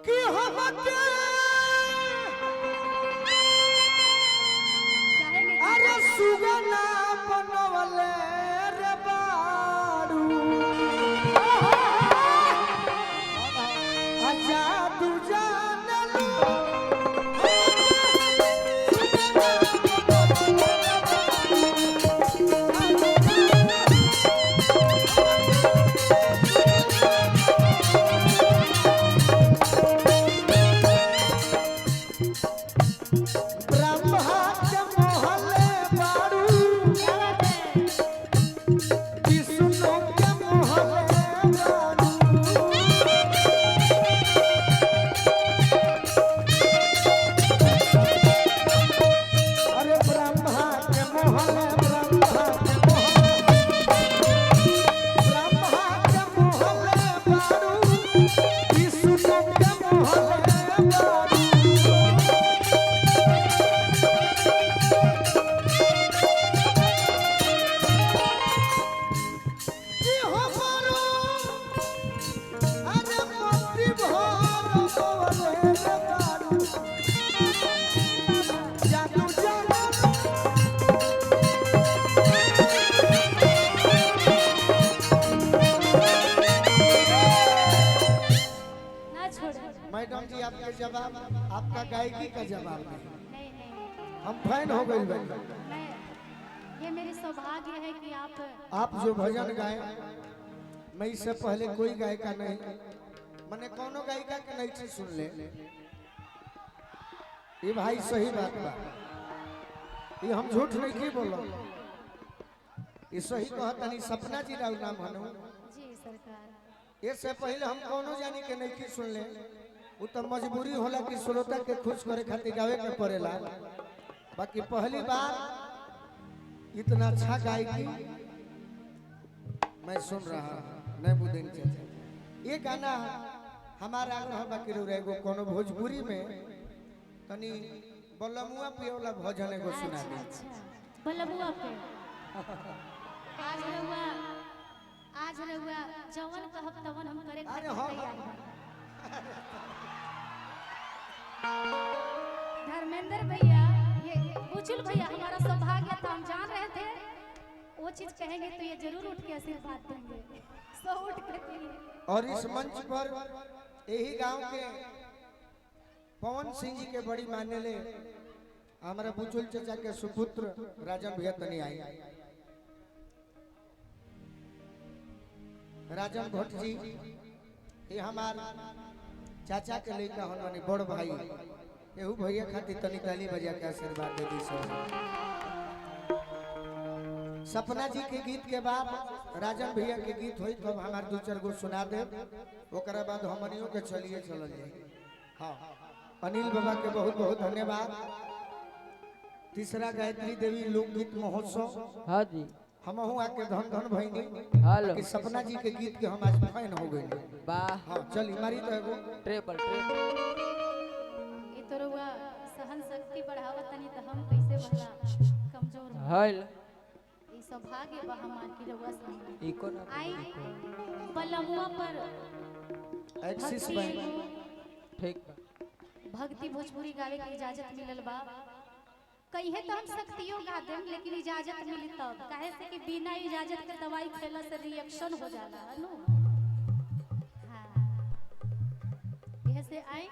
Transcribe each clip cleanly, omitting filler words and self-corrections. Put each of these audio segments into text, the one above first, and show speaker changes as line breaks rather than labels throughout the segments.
कि हमके अरे सुगना बनवले रे बारू आजा तू जानलू मैडम जी आपका जवाब आपका गायकी का जवाब नहीं, हम फैन हो गए भाई।
ये मेरी सौभाग्य है कि
आप जो भजन गाए मैं इससे पहले कोई गायिका नहीं मैंने कोनो गायिका के नहीं चीज सुन ले। ये भाई सही बात बा, ये हम झूठ नहीं की बोलो, ये सही कहता नहीं। सपना जी राव नाम हनु
जी सरकार,
ये से पहले हम कोनो जानी के नहीं की सुन ले। वो तो मजबूरी होला कि श्रोता के खुश करे खातिर गावे के पड़ेला। बाकी पहली बार इतना अच्छा गायकी मैं सुन रहा नहीं बुदिन चाचा। ये गाना हमारा आग्रह बाकी रो एगो कोनो भोजपुरी में तनी बलमुआ पियोला भजन एगो सुना दे।
बलमुआ पे आज रहुआ जवन कहब तवन हम करे
अरे
खातिर
हाँ
तैयार हैं। धर्मेंद्र भैया, ये बुचुल भैया हमारा सौभाग्य था, हम जान रहे थे वो चीज कहेंगे तो ये जरूर उठ के आशीर्वाद देंगे। सो उठ के दिए।
और इस मंच पर यही गांव के पवन सिंह जी के बड़ी माने ले हमारा बुचुल चाचा के सुपुत्र राजन भैया तनी आई। राजन भट्ट जी ये हमार चाचा के लड़का होने बड़ भाई, एहू भैया खातिर तनी ताली बजा के आशीर्वाद दे दी। सपना जी के गीत के बाद राजन भैया के गीत हुई तो हमारे दो चार गो सुना दे, ओकरा बाद हमनियों के चलिए चल जाए। हाँ अनिल बाबा के बहुत बहुत धन्यवाद। तीसरा गायत्री देवी लोकगीत महोत्सव,
हाँ जी
हम आके धन धन भईनी
हेलो
कि सपना जी के गीत के हम आज फैन हो गए।
वाह
हाँ चल मारी तो एगो
ट्रिपल
ये तो रहुआ सहन शक्ति बढ़ावत तनी तो हम कैसे भला कमजोर हैं।
हेलो
ये सौभाग्य बा हमार की रहुआ संग
इको ना
आई बलमुआ पर
एक्सिस
भक्ति
बैंक
ठीक
भक्ति भोजपुरी गावे की इजाजत मिलल बा। कहिए तो हम शक्तियों गा देम लेकिन इजाजत मिली तब, काहे से कि बिना इजाजत के दवाई खेला से रिएक्शन हो जाला है नु। हां यह से आई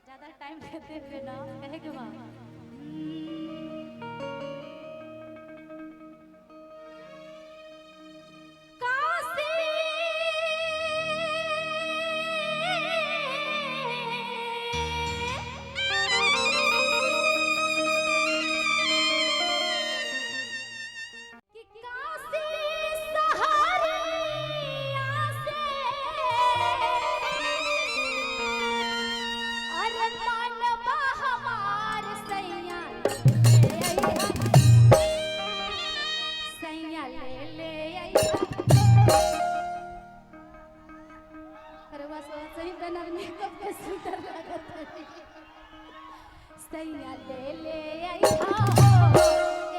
ज्यादा टाइम देते हुए ना कहे के बा सैया ले ले आई हो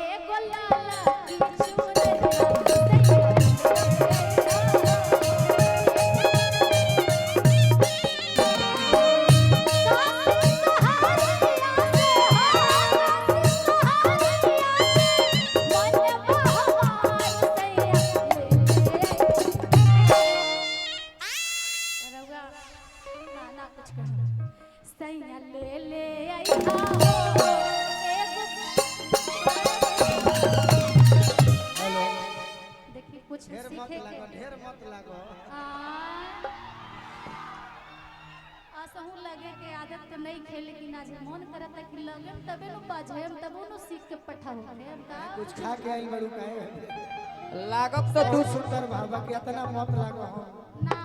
ए गोलाला बिचू ना ना कुछ कर सैया ले ले आई हो
हेलो
देखिए कुछ
ढेर मत
सीखे
लागो
के
ढेर मत लागो
असहू लगे के आदत तो नहीं खेल लेकिन आज मन करता कि लगे तबे नु बाजे तबो नु सीख के पठाओ हम का
कुछ खा के आइल बड़ू काहे
लागब तो
बहुत सुंदर भाबा के इतना मत लागो हम
ना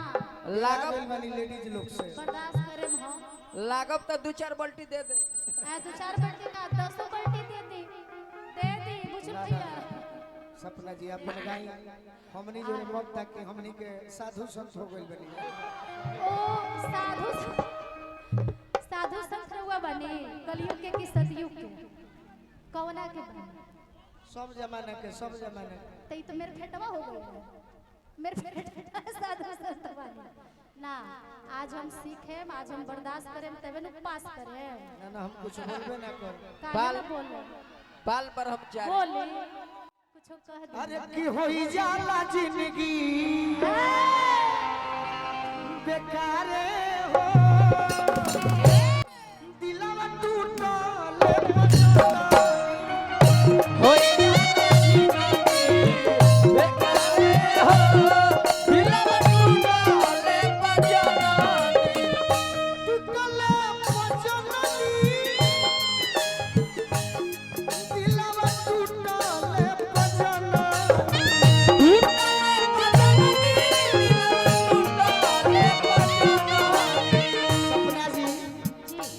लागल बनी लेडीज लोग से
बर्दाश्त करे हम
लागब तो 2-4 बाल्टी दे दे
आ 2-4 बाल्टी का 10 बाल्टी दे दी बुझल भैया
सपना जी अपन गाई हमनी जो मत तक के हमनी के साधु संत हो गइल बनी
ओ साधु संत हुआ बने कलयुग के कि सतयुग के कौना के बने
सब जमाना के
तो ये तो मेरे फेटवा हो गए मेरे फेटवा साधु संत बने ना आज हम सीखे आज हम बर्दाश्त करें तबे न पास करें
ना ना हम कुछ बोलबे ना कर
काहे ना बोले
बाल पर हम जा
बोले कुछ कह दे
अरे की होई जाला जिंदगी बेकार हो दिलवा टूटल
होई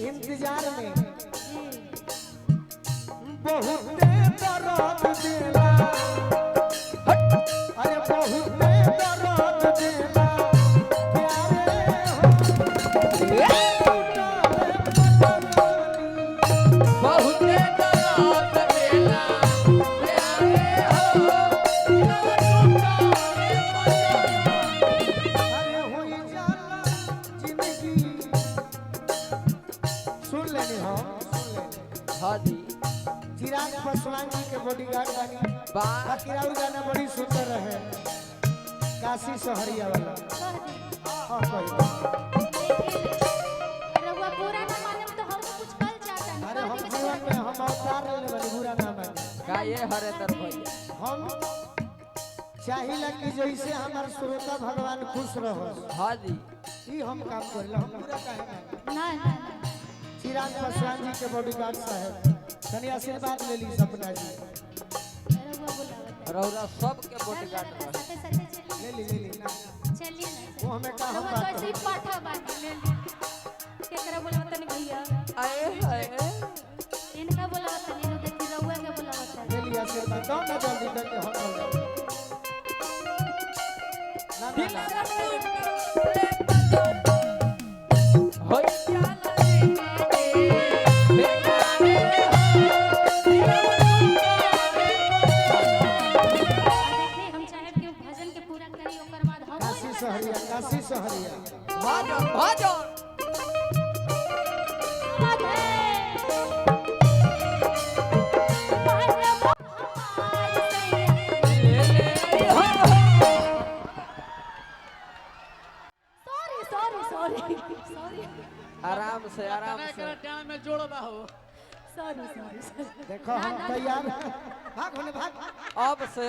इंतजार में बहुत दर्द देला अरे बहुत दर्द देला
बहुत दर्द देला
अरे होई जाला जिंदगी सुन लेनी हो
हां जी
चिराग पासवान जी के बॉडीगार्ड बनी
वाह
बाकी गाना बड़ी सुंदर है काशी सहरिया वाला
कह दे
हाँ कही
रउआ पूरा ना माने तो हम कुछ कल जाता नहीं
अरे हम जीवन में हम अवतार लेने वाली बुरा ना माने
का ये हरेंद्र भैया
हम चाहिए कि जैसे हमारे श्रोता भगवान खुश रहो
हां जी
ई हम काम करेला हम पूरा काहे माने
ना ना
चिराग पासवान जी के बॉडीगार्ड साहब तनी आशीर्वाद ले ली सपना जी
रउआ बुलावत
रौरा सब के बॉडीगार्ड रहे
साथे साथे चलिए
ले ली ना
चलिए ना
वो हमें का हम
रउआ
बात
तो ऐसे ही पाठा बानी ले केकरा बुलावत नहीं भैया
आए हाय
इनका बुलावत नहीं नो देखी रउआ के बुलावत
ले ली आशीर्वाद दो ना जल्दी करके हम बोल ना ना
होई जाला
देखिए हम चाहे कि भजन के पूरा करी ओकर बाद हम
काशी सहरिया
भाजन
सॉरी
आराम से
में जोड़बा हो
देखो हम तैयार भाग होने भाग
अब से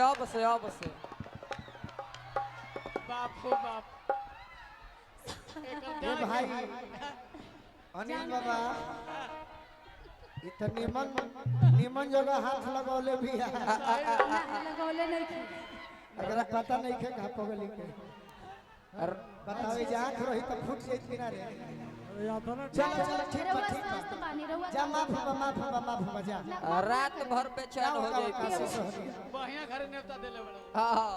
बाप हो बाप
ये भाई अनिल बाबा इतना निमन जगह हाथ लगौले भी है
लगौले नहीं थी
अगर पता नहीं के कहा पगली के बतावे जे आंख रही तो फूट जाई किनारे चलो चलो ठीक बा ठीक बा जा माफ जा
रात भर बेचैन हो जाई
काशी सहरिया
बढ़िया घर नेवता देले बड़ा
हां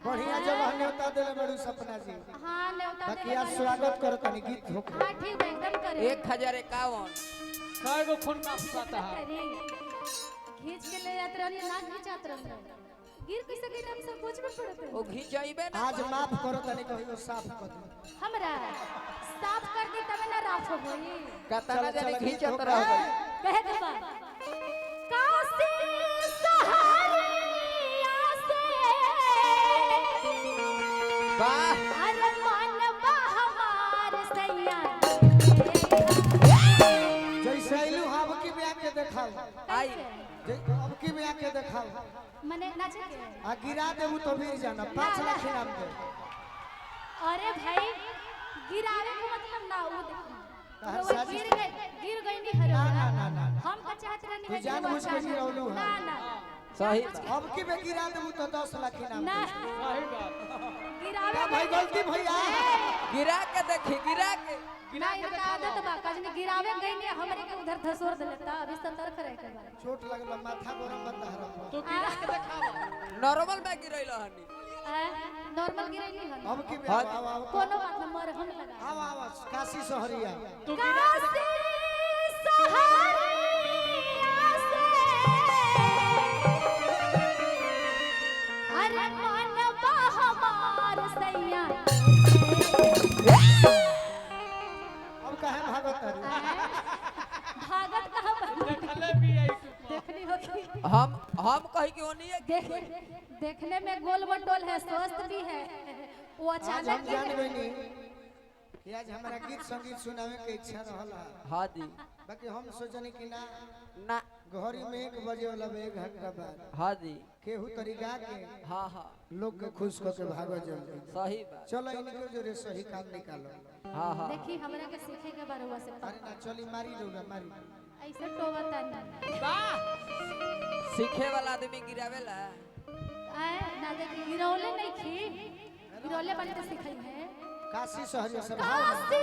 बढ़िया जगह न्योता देले बड़ू सपना जी
हां न्योता
बाकी आज स्वागत करो तनी गीत हो
हां ठीक बा एकदम करे
1051
काय गो खून का फसाता है
खींच के ले जात रहनी ना खींचात रहनी गिर कैसे गई हम सब कुछ में पड़त
ओ घिंचाइबे ना
आज माफ करो तनी कहियो साफ कर दो
हमरा साफ कर दी तब ना राफ हो गई
कतना जाने
चलो,
घिंचत
गीत
रह गई
कहे के बा काशी सहरिया से
वाह
अरे मनवा हमार सैया
जैसे आइलू हम की में आके देखाओ
आई
अब की में आके देखाओ
मने नाचे के
आ गिरा देबू तो भी जाना 5 लाख इनाम दे
अरे भाई गिरावे का मतलब ना वो देखो
हर
वो
साजिश
गिर गई नहीं हरो
ना, ना, ना।
हम का चाहते रहनी
तू जानबूझ के गिरौलू है।
ना ना
सही
अब की में गिरा देबू तो 10 लाख इनाम
ना
दे
सही बात
गिरावे
क्या भाई गलती भैया
गिरा के देखी गिरा के
ना इनका आदत बा कजनी गिरावे गई नहीं हमरे के उधर धसोर दे लेता अभी सतर्क रहे के बा
चोट लगल माथा गरम बंद हरम
तू गिरा के दिखावा
नॉर्मल में गिरैल हनी
नॉर्मल गिरैली हन
अब की में
हाँ।
आओ
कोनो बात न मर हम लगा
आओ काशी सहरिया
तू गिरा के
काशी सहरिया से अरे मनवा हमार सैया
अब काहे भागत है
भागत कहाँ पर
देखले भी आई तू
देखनी होगी
हम कही कि ओनिए
देखने में गोल मटोल है स्वस्थ भी है वो
आज
अचानक
हम जान गई कि आज हमारा गीत संगीत सुनावे के इच्छा रहला
हाँ जी
बाकी हम सोचनी कि ना
ना
घड़ी में 1 बजे वाला 1 घंटा बाद
हाँ जी
केहू तरीका के
हाँ हाँ
लोग के खुश करके भागो जल्दी
सही बात
चलो इनके जो रे सही काम निकालो
हाँ हाँ
देखी हमरा के सीखे के बारे से
अरे ना चली मारी लोगा मारी
ऐसे टोवता ना
वाह
सीखे वाला आदमी गिरावेला
आए ना देखी गिरौले नहीं खी गिरौले बने तो सिखाई है
काशी सहरिया सब
काशी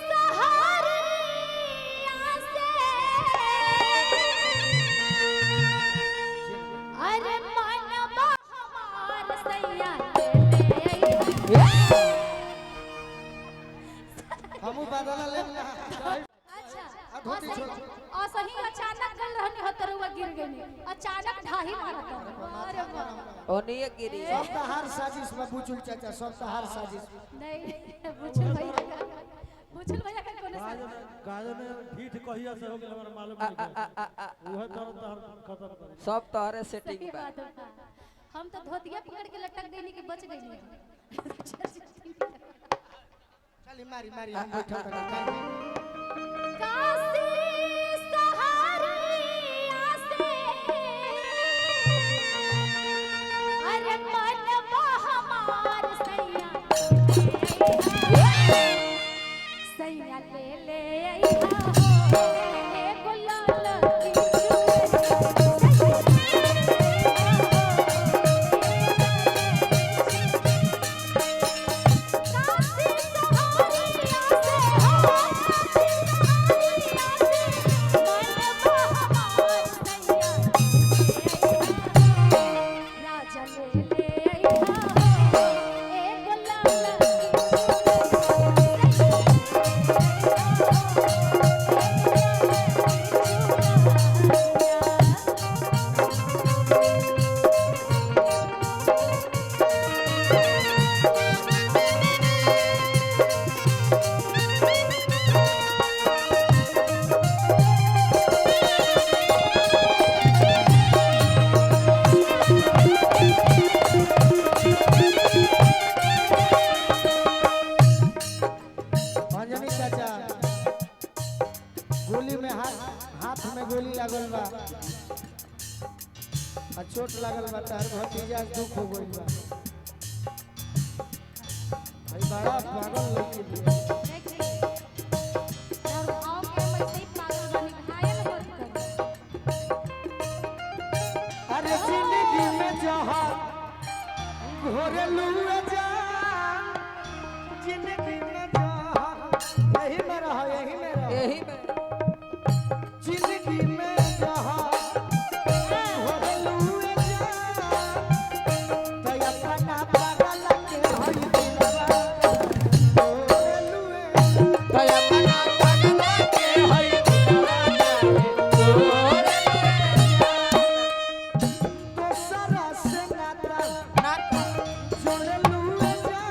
सहरिया से अरे मनवा हमार सैया ले आई
हमू बादल ले ना
अच्छा
धोती छोड़
और सही अचानक गल रहनी हतरुआ गिर गई अचानक ढाही मारत अरे वाह
ओनिए गिरी
सब तहार साजिश में बुचुल चाचा सब तहार साजिश
नहीं बुझल भैया का कोनो सा
काज में ठीक कहिया से हो गेल हमरा मालूम नहीं उहे तरह तहर खत्म कर
सब तोहरे
सही
सेटिंग बा
बात बा हम तो धोतिया पकड़ के लटक देनी कि बच गई
चली मारी मारी हम बैठा कर
काशी सहरिया से अरे मनवा हमार सैया सैया ले आई हो हे गुलाल की काशी सहरिया से हो मनवा हमार सैया राजा ले आई हो ए गुलाल
अंजनी चाचा गोली में हाथ में गोली लागल बा आ चोट लागल बा तार भतीजा दुख हो गइल बा भाई बड़ा पागल लड़की भी
और आओ के मैं सही पागल बनी घायल मत कर
अरे जिंदगी में जहां घोरे लुए जा जिंदगी में जहां यही में रहो यही में रहो
यही में
जिंदगी में जहां घोरे लुए जा तो अपना पागल के होई दिलवा घोरे लुए
तो अपना पगला के हई
दोसरा से नाता
ना
जोड़े लुए जा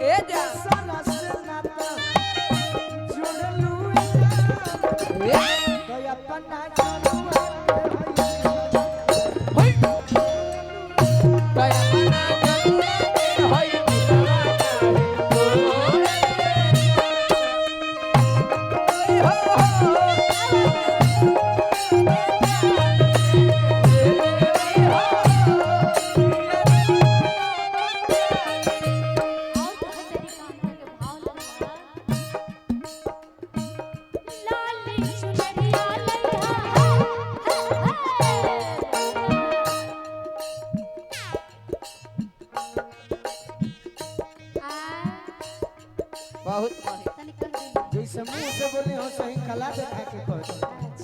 ए जा
दोसरा से नाता जोड़े लुए जा
ए
तो अपना जनुआ के
होई तो अपना जनुआ के हई
जैसे मुंह से बोली हो सही कला दिखा के कहो